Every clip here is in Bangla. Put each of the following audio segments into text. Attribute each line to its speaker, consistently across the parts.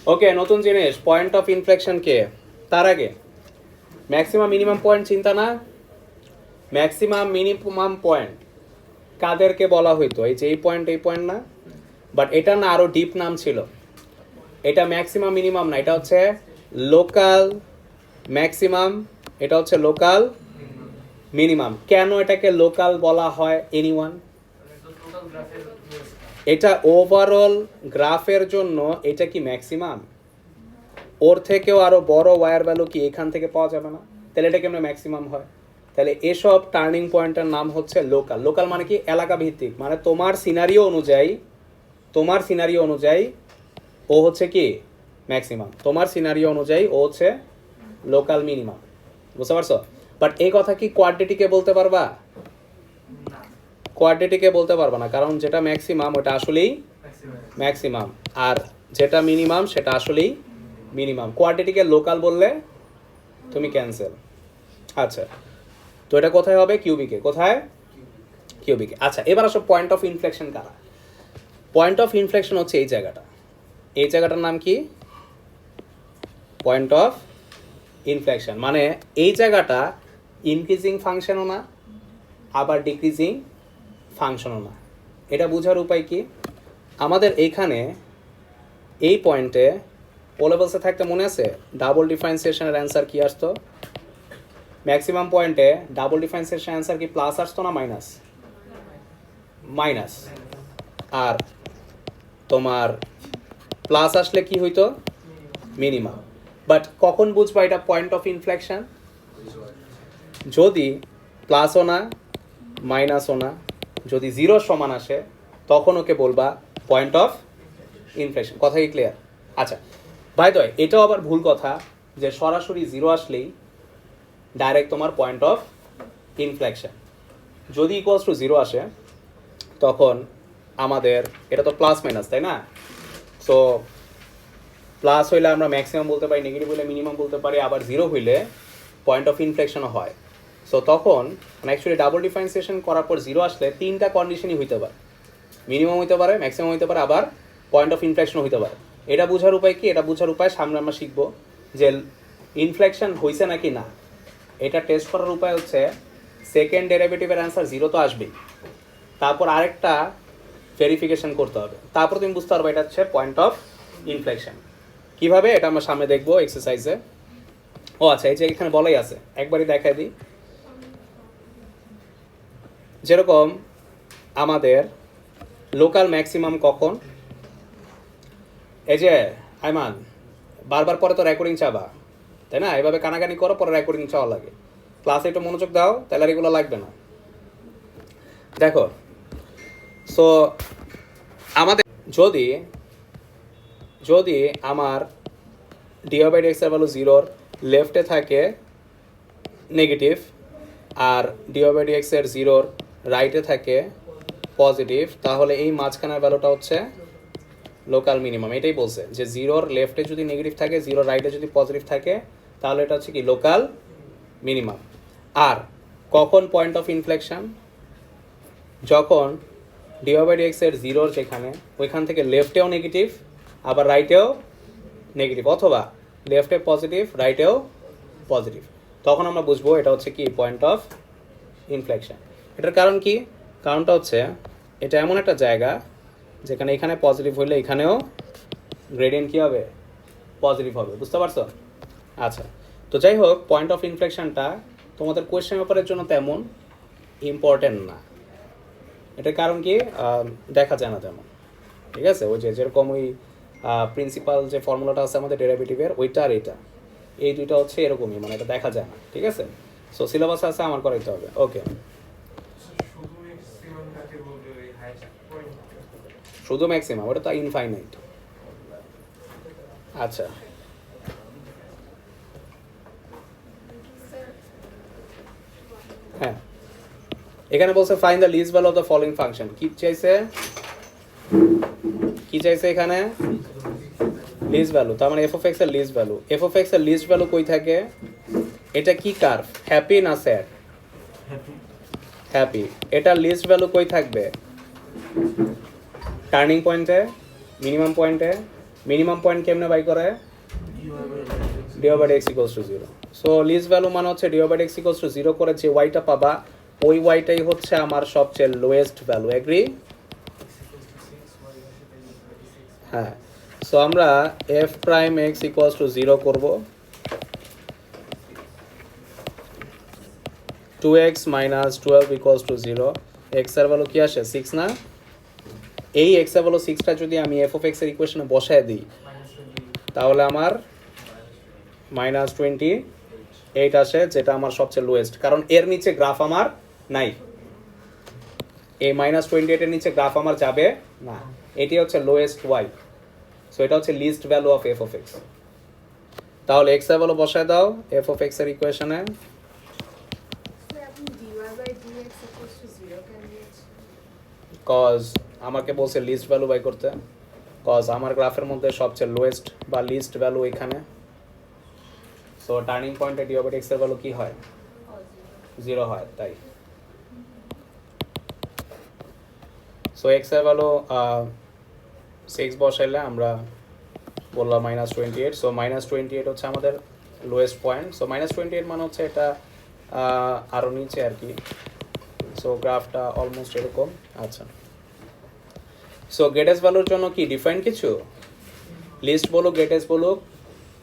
Speaker 1: ওকে, নতুন জিনিস পয়েন্ট অফ ইনফ্লেকশন কে। তার আগে ম্যাক্সিমাম মিনিমাম পয়েন্ট চিন্তা না। ম্যাক্সিমাম মিনিমাম পয়েন্ট কাদেরকে বলা হইতো? এই যে এই পয়েন্ট না, বাট এটা না আরো ডিপ নাম ছিল। এটা ম্যাক্সিমাম মিনিমাম না, এটা হচ্ছে লোকাল ম্যাক্সিমাম, এটা হচ্ছে লোকাল মিনিমাম। কেন এটাকে লোকাল বলা হয়? এনিওয়ান? এটা ওভারঅল গ্রাফের জন্য এটা কি ম্যাক্সিমাম? ওর থেকেও আরো বড় ওয়ার ভ্যালু কি এখান থেকে পাওয়া যাবে না? তাহলে এটা কেমন ম্যাক্সিমাম হয়? তাহলে এসব টার্নিং পয়েন্টের নাম হচ্ছে লোকাল। লোকাল মানে কি? এলাকা ভিত্তিক, মানে তোমার সিনারিও অনুযায়ী ও হচ্ছে কি ম্যাক্সিমাম, তোমার সিনারিও অনুযায়ী ও হচ্ছে লোকাল মিনিমাম। বুঝতে পারছো? বাট এই কথা কি কোয়াড্রেটিকে বলতে পারবা? কোয়াড্রেটিকে বলতে পারবা না, কারণ যেটা ম্যাক্সিমাম ওটা আসলেই ম্যাক্সিমাম, আর যেটা মিনিমাম সেটা আসলেই মিনিমাম। কোয়াড্রেটিকে লোকাল বললে তুমি ক্যান্সেল। আচ্ছা, তো এটা কোথায় হবে? কিউবিকে। কোথায়? কিউবিকে। আচ্ছা, এবার আসো পয়েন্ট অফ ইনফ্লেকশন কারা। পয়েন্ট অফ ইনফ্লেকশন হচ্ছে এই জায়গাটা। এই জায়গাটার নাম কি? Point of inflection. মানে এই জায়গাটা ইনক্রিজিং ফাংশনও না, আবার ডিক্রিজিং ফাংশনও না। এটা বোঝার উপায় কি? আমাদের এইখানে এই পয়েন্টে ও লেভেলসে থাকতে মনে আছে ডাবল ডিফারেন্সিয়েশনের অ্যান্সার কি আসতো? ম্যাক্সিমাম পয়েন্টে ডাবল ডিফারেন্সিয়েশন অ্যান্সার কি প্লাস আসতো না মাইনাস? মাইনাস। আর তোমার প্লাস আসলে কি হইতো? মিনিমাম। বাট কখন বুঝবা এটা পয়েন্ট অফ ইনফ্লেকশন? যদি প্লাসও না মাইনাসও না, যদি জিরো সমান আসে তখন ওকে বলবা পয়েন্ট অফ ইনফ্লেকশন। কথা কি ক্লিয়ার? আচ্ছা, বাই দ্য ওয়ে এটাও আবার ভুল কথা যে সরাসরি জিরো আসলেই ডাইরেক্ট তোমার পয়েন্ট অফ ইনফ্লেকশন। যদি ইকুয়ালস টু জিরো আসে তখন আমাদের এটা তো প্লাস মাইনাস, তাই না? সো প্লাস হইলে আমরা ম্যাক্সিমাম বলতে পারি, নেগেটিভ হইলে মিনিমাম বলতে পারি, আবার জিরো হইলে পয়েন্ট অফ ইনফ্লেকশনও হয়। সো তখন অ্যাকচুয়ালি ডাবল ডিফারেন্সিয়েশন করার পর জিরো আসলে তিনটা কন্ডিশনই হইতে পারে। মিনিমাম হইতে পারে, ম্যাক্সিমাম হইতে পারে, আবার পয়েন্ট অফ ইনফ্লেকশনও হইতে পারে। এটা বোঝার উপায় কি? এটা বোঝার উপায় সামনে আমরা শিখবো যে ইনফ্লেকশন হয়েছে নাকি না। এটা টেস্ট করার উপায় হচ্ছে সেকেন্ড ডেরিভেটিভের অ্যান্সার জিরো তো আসবেই, তারপর আরেকটা ভেরিফিকেশন করতে হবে, তারপর তুমি বুঝতে পারবে এটা হচ্ছে পয়েন্ট অফ ইনফ্লেকশন। কিভাবে এটা আমরা সামনে দেখবো এক্সারসাইজে। ও আচ্ছা, এই যে এখানে বলাই আছে, একবারই দেখাই দিই। যেরকম আমাদের লোকাল ম্যাক্সিমাম কখন? এই যে আইমান বারবার পরে তো রেকর্ডিং চাবা, তাই না? এভাবে কানাকানি করো, পরে রেকর্ডিং চাওয়া লাগে। ক্লাসে একটু মনোযোগ দাও, তাহলে আর এগুলো লাগবে না। দেখো, সো আমাদের যদি আমার ডিওবাই এক্স এর ভ্যালু জিরোর লেফটে থাকে নেগেটিভ, আর ডিওবাই এক্স এর জিরোর রাইটে থাকে পজিটিভ, তাহলে এই মাঝখানের ভ্যালুটা হচ্ছে লোকাল মিনিমাম। এটাই বলছে যে জিরোর লেফটে যদি নেগেটিভ থাকে, জিরোর রাইটে যদি পজিটিভ থাকে, তাহলে এটা হচ্ছে কি লোকাল মিনিমাম। আর কখন পয়েন্ট অফ ইনফ্লেকশন? যখন ডিওবাই এক্স এর জিরোর যেখানে ওইখান থেকে লেফটেও নেগেটিভ, আবার রাইটেও নেগেটিভ, অথবা লেফটে পজিটিভ রাইটেও পজিটিভ, তখন আমরা বুঝবো এটা হচ্ছে কি পয়েন্ট অফ ইনফ্লেকশন। এটার কারণ কি? কারণটা হচ্ছে এটা এমন একটা জায়গা যেখানে এখানে পজিটিভ হইলে এখানেও গ্রেডিয়েন্ট কী হবে? পজিটিভ হবে। বুঝতে পারছো? আচ্ছা, তো যাই হোক, পয়েন্ট অফ ইনফ্লেকশনটা তোমাদের কোয়েশ্চেন পেপারের জন্য তেমন ইম্পর্টেন্ট না। এটার কারণ কি? দেখা যায় না তেমন, ঠিক আছে? ওই যে যেরকম ওই প্রিন্সিপাল যে ফর্মুলাটা আছে আমাদের ডেরিভেটিভের, ওইটা আর এটা, এই দুইটা হচ্ছে এরকমই, মানে এটা দেখা যায় না, ঠিক আছে? সো সিলেবাস আছে, আমার করাইতে হবে। ওকে, শুধু ম্যাক্সিমাম, ওটা তো ইনফাইনাইট। আচ্ছা, হ্যাঁ, এখানে বলছে find the least value of the following function. কি চাইছে এখানে? লিস্ট ভ্যালু, তার মানে এফ অফ এক্স এর least value. F of x এর লিস্ট ভ্যালু কই থাকে? এটা কি কার্ভ? হ্যাপি না স্যাড? হ্যাপি। এটা লিস্ট ভ্যালু কই থাকবে? টার্নিং পয়েন্টে, মিনিমাম পয়েন্টে, মিনিমাম পয়েন্ট কেমনে বাই করে, dy by x equals to 0। So least value মানে হচ্ছে dy by x equals to 0 করে যে ওয়াইটা পাবা ওই ওয়াইটাই হচ্ছে আমার সবচেয়ে লোয়েস্ট ভ্যালু। এগ্রি? হ্যাঁ। সো আমরা F prime x equals to 0 করবো, 2x minus 12 equals to 0। X এর ভ্যালু কি আসে 6 না? এই এক্স এর ভ্যালু 6টা যদি আমি এফ অফ এক্স এর ইকুয়েশনে বসায় দিই তাহলে আমার -28 আসে, যেটা আমার সবচেয়ে লোয়েস্ট, কারণ এর নিচে গ্রাফ আমার নাই। এই -28 এর নিচে গ্রাফ আমার যাবে না, এটি হচ্ছে লোয়েস্ট ওয়াই। সো এটা হচ্ছে least value of f of x. তাহলে এক্স এর ভ্যালু বসায় দাও এফ অফ এক্স এর ইকুয়েশনে। কজ আমাকে বলছে লিস্ট ভ্যালু বাই করতে, কজ আমার গ্রাফের মধ্যে সবচেয়ে লোয়েস্ট বা লিস্ট ভ্যালু এখানে। সো টার্নিং পয়েন্টে ডি ওভার এক্স এর ভ্যালু কি হয়, 0 হয়, তাই। সো এক্স এর ভ্যালু 6 বসাইলে আমরা বললাম -28। সো -28 হচ্ছে আমাদের লোয়েস্ট পয়েন্ট। সো -28 মানে হচ্ছে এটা আরও নিচে আর কি। সো গ্রাফটা অলমোস্ট এরকম। আচ্ছা, সো গ্রেটেস্ট ভ্যালুর জন্য কি ডিফাইন কিছু, লিস্ট বলুক গ্রেটেস্ট বলুক,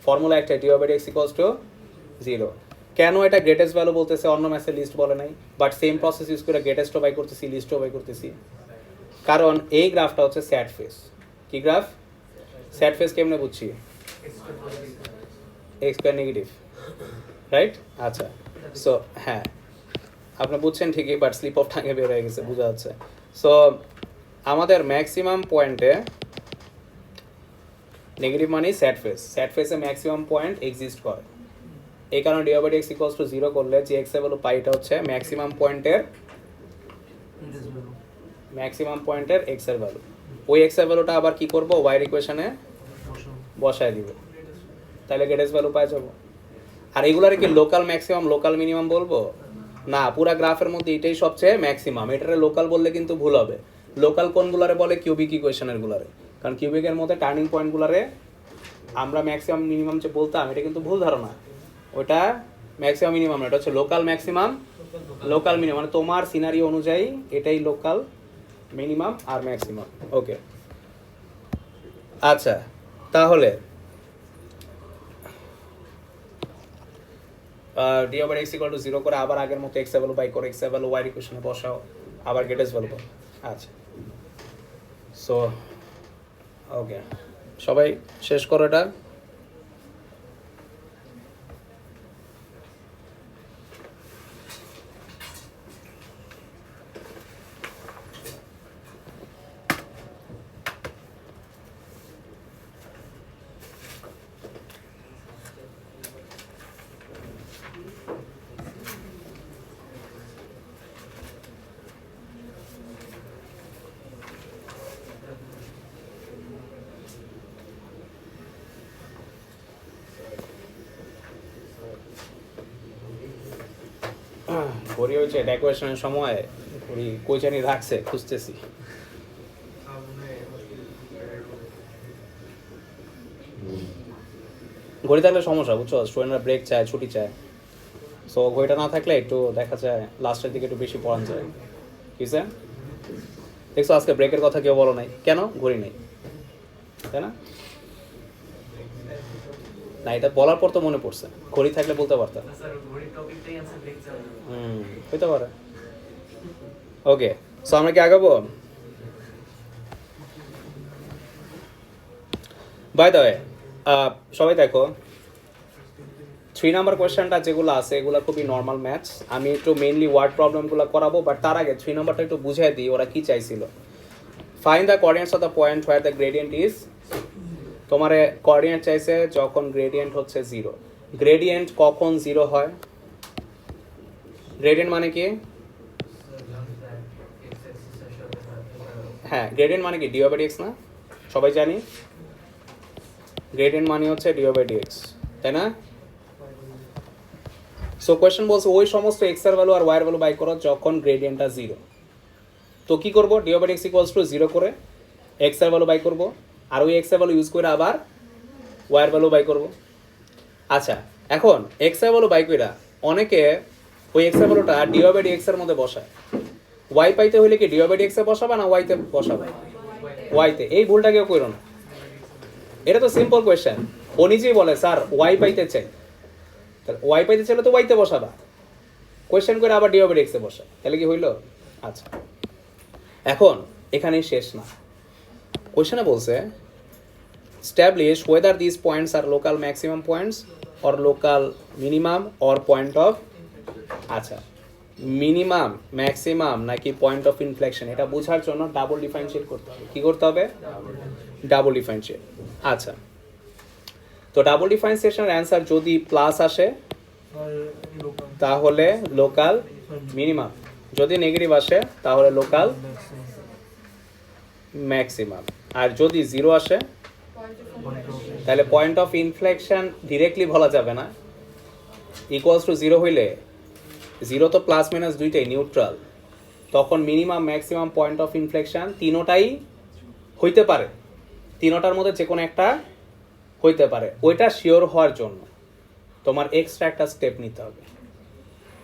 Speaker 1: ফর্মুলা একটা D over x equals to 0। কেন এটা গ্রেটেস্ট ভ্যালু বলতেছে, অন্য ম্যাথে লিস্ট বলে নাই, বাট সেম প্রসেস ইউজ করে গ্রেটেস্টও বাই করতেছি লিস্টও বাই করতেছি, কারণ এই গ্রাফটা হচ্ছে স্যাড ফেস। কি গ্রাফ? স্যাড ফেস কেমনে বুঝছি, এক্স স্কয়ার নেগেটিভ, রাইট? আচ্ছা, সো হ্যাঁ আপনি বুঝছেন ঠিকই, বাট স্লিপ অফ টাঙে বের হয়ে গেছে, বোঝা যাচ্ছে। সো আমাদের ম্যাক্সিমাম পয়েন্টে নেগেটিভ মানে স্যাড ফেস, স্যাড ফেসে ম্যাক্সিমাম পয়েন্ট এক্সিস্ট করে। এই কারণে D over x equals to 0 করলে যে এক্স এর ভ্যালু পাই এটা হচ্ছে ম্যাক্সিমাম পয়েন্টের এক্স এর ভ্যালু। ওই এক্স এর ভ্যালুটা আবার কি করব, ওয়াই ইকুয়েশনে বসায় দিব, তাহলে গ্রেটেস্ট ভ্যালু পাই যাব। আর এগুলার কি লোকাল ম্যাক্সিমাম লোকাল মিনিমাম বলবো না, পুরা গ্রাফের মধ্যে এটাই সবচেয়ে ম্যাক্সিমাম। এটারে লোকাল বললে কিন্তু ভুল হবে। লোকাল কোনগুলারে বলে, কিউবিক ইকুয়েশনের গুলারে, কারণ কিউবিকের মধ্যে টার্নিং পয়েন্টগুলারে আমরা ম্যাক্সিমাম মিনিমাম যে বলতাম এটা কিন্তু ভুল ধারণা, ওটা ম্যাক্সিমাম মিনিমাম না, এটা হচ্ছে লোকাল ম্যাক্সিমাম লোকাল মিনিমাম, মানে তোমার সিনারি অনুযায়ী এটাই লোকাল মিনিমাম আর ম্যাক্সিমাম। ওকে, আচ্ছা তাহলে D over x equal to 0 করে আবার আগের মতো এক্স এর ভ্যালু বাই করে এক্স এর ভ্যালু ওয়াই ইকুয়েশনে বসাও, আবার গ্রেটেস্ট ভ্যালু পাও। আচ্ছা, সো ওকে সবাই শেষ করো এটা। ঘড়ি হয়েছে ডেকোরেশনের সময়, ঘড়ি কই জানি রাখছে, খুঁজতেছি। ঘড়ি থাকলে সমস্যা বুঝছো, স্টুডেন্টরা ব্রেক চায়, ছুটি চায়। সো ঘড়িটা না থাকলে একটু দেখা যায় লাস্টের দিকে একটু বেশি পড়ান যায়। কিসে দেখছো আজকে ব্রেকের কথা কেউ বলো নাই কেন, ঘড়ি নেই, তাই না? না এটা বলার পর তো মনে পড়ছে, ঘড়ি থাকলে বলতে পারতাম। হইতে পারে। ওকে, সো আমরা কি আগাবো? বাই দ্য ওয়ে সবাই দেখো 3 নাম্বার কোয়েশ্চেনটা যেগুলো আছে এগুলো খুবই নর্মাল ম্যাথস। আমি একটু মেইনলি ওয়ার্ড প্রবলেমগুলো করাবো, বাট তার আগে 3 নাম্বারটা একটু বুঝিয়ে দিই ওরা কি চাইছিল। Find the coordinates of the point where the gradient is, তোমারে কোঅর্ডিনেট চাইছে যখন গ্রেডিয়েন্ট হচ্ছে 0। গ্রেডিয়েন্ট কখন 0 হয়? গ্রেডিয়েন্ট মানে কি? হ্যাঁ, গ্রেডিয়েন্ট মানে কি ডি ওভার ডিএক্স না, সবাই জানি। গ্রেডিয়েন্ট মানে হচ্ছে ডি ওভার ডিএক্স, তাই না? সো কোয়েশ্চেন বলছে ওই সমস্ত এক্স এর ভ্যালু আর ওয়াই এর ভ্যালু বাই করো যখন গ্রেডিয়েন্টটা 0। তো কি করব, D over x equals to 0 করে এক্স এর ভ্যালু বাই করব, আর ওই এক্স এর ভ্যালু ইউজ করে আবার ওয়াই এর ভ্যালু বাই করব। আচ্ছা, এখন এক্স এর ভ্যালু বাই কইরা অনেকে ওই এক্স এর ভ্যালুটা ডিওয়াই বাই ডিএক্স এর মধ্যে বসায়। ওয়াই পাইতে হইলে কি ডিওয়াই বাই ডিএক্স এ বসাবা না ওয়াইতে বসাবা? ওয়াইতে। এই ভুলটা কেউ কইরো না, এটা তো সিম্পল কোয়েশ্চেন। ও নিজেই বলে স্যার ওয়াই পাইতে চাই, তাহলে ওয়াই পাইতে চাইলে তো ওয়াইতে বসাবা, কোয়েশ্চেন করে আবার ডিওয়াই বাই ডিএক্স এ বসা, তাহলে কি হইলো? আচ্ছা, এখন এখানেই শেষ না, কোয়েশ্চেনে বলছে establish whether these points are local maximum points or local minimum or point of, আচ্ছা মিনিমাম ম্যাক্সিমাম নাকি পয়েন্ট অফ ইনফ্লেকশন, এটা বোঝার জন্য ডাবল ডিফারেন্সিয়েট করতে হবে। কি করতে হবে? Double differentiate. আচ্ছা, তো ডাবল ডিফারেন্সিয়েশনের অ্যান্সার যদি প্লাস আসে তাহলে লোকাল মিনিমাম, যদি নেগেটিভ আসে তাহলে লোকাল ম্যাক্সিমাম, আর যদি জিরো আসে তাহলে পয়েন্ট অফ ইনফ্লেকশন ডিরেক্টলি বলা যাবে না। ইকুয়ালস টু জিরো হইলে, জিরো তো প্লাস মাইনাস দুইটাই নিউট্রাল, তখন minimum maximum point of inflection তিনোটাই হইতে পারে, তিনোটার মধ্যে যে কোনো একটা হইতে পারে। ওইটা শিওর হওয়ার জন্য তোমার এক্সট্রা একটা স্টেপ নিতে হবে।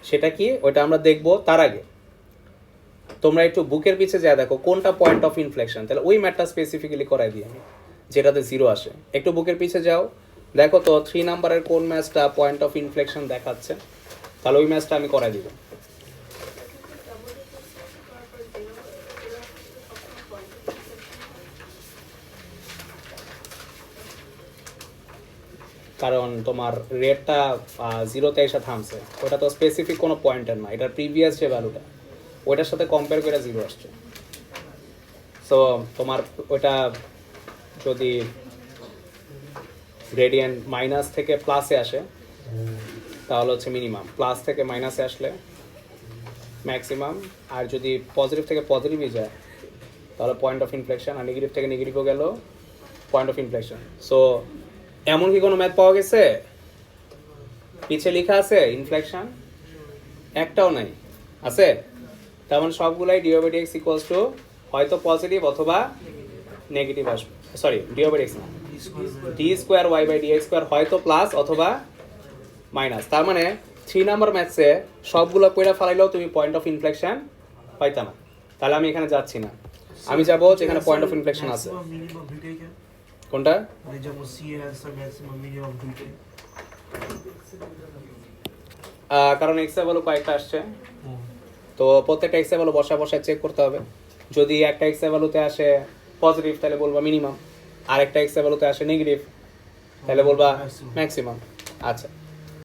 Speaker 1: সেটা কি, ওইটা আমরা দেখবো। তার আগে তোমরা একটু বুকের পিছে যা দেখো কোনটা পয়েন্ট অফ ইনফ্লেকশন, তাহলে ওই ম্যাথটা স্পেসিফিক্যালি করাই দিই আমি, যেটাতে জিরো আসে। একটু বুকের পিছে যাও, দেখো তো 3 নাম্বারের কোন ম্যাচটা পয়েন্ট অফ ইনফ্লেকশন দেখাচ্ছে, তাহলে ওই ম্যাচটা আমি করাই দিব। কারণ তোমার রেটটা জিরোতে এসে থামছে, ওটা তো স্পেসিফিক কোনো পয়েন্টের না, এটার প্রিভিয়াস যে ভ্যালুটা ওইটার সাথে কম্পেয়ার করে জিরো আসছে। সো তোমার ওইটা যদি গ্রেডিয়েন্ট মাইনাস থেকে প্লাসে আসে তাহলে হচ্ছে মিনিমাম, প্লাস থেকে মাইনাসে আসলে ম্যাক্সিমাম, আর যদি পজিটিভ থেকে পজিটিভই যায় তাহলে পয়েন্ট অফ ইনফ্লেকশন, আর নেগেটিভ থেকে নেগেটিভও গেল পয়েন্ট অফ ইনফ্লেকশন। সো এমন কি কোনো ম্যাথ পাওয়া গেছে পিছে লেখা আছে ইনফ্লেকশন? একটাও নাই। আছে? তার মানে সবগুলাই dy by dx equals to হয়তো পজিটিভ অথবা নেগেটিভ আসবে, সরি ডিও বাই ডিএক্স না, d square y by dx square, হয়তো প্লাস অথবা মাইনাস। তার মানে 3 নাম্বার ম্যাথসে সবগুলো কইরা ফেলাইলেও তুমি পয়েন্ট অফ ইনফ্লেকশন পাইতা না। তাহলে আমি এখানে যাচ্ছি না, আমি যাবো যেখানে পয়েন্ট অফ ইনফ্লেকশন আছে। কোনটা? কারণ এক্স এর ভ্যালু কয়েকটা আসছে, তো প্রত্যেকটা এক্স এর ভ্যালু বসা চেক করতে হবে। যদি একটা এক্স এর ভ্যালুতে আসে পজিটিভ তাহলে বলবা মিনিমাম, আর একটা এক্স এর ভ্যালুতে আসে নেগেটিভ তাহলে বলবা ম্যাক্সিমাম। আচ্ছা,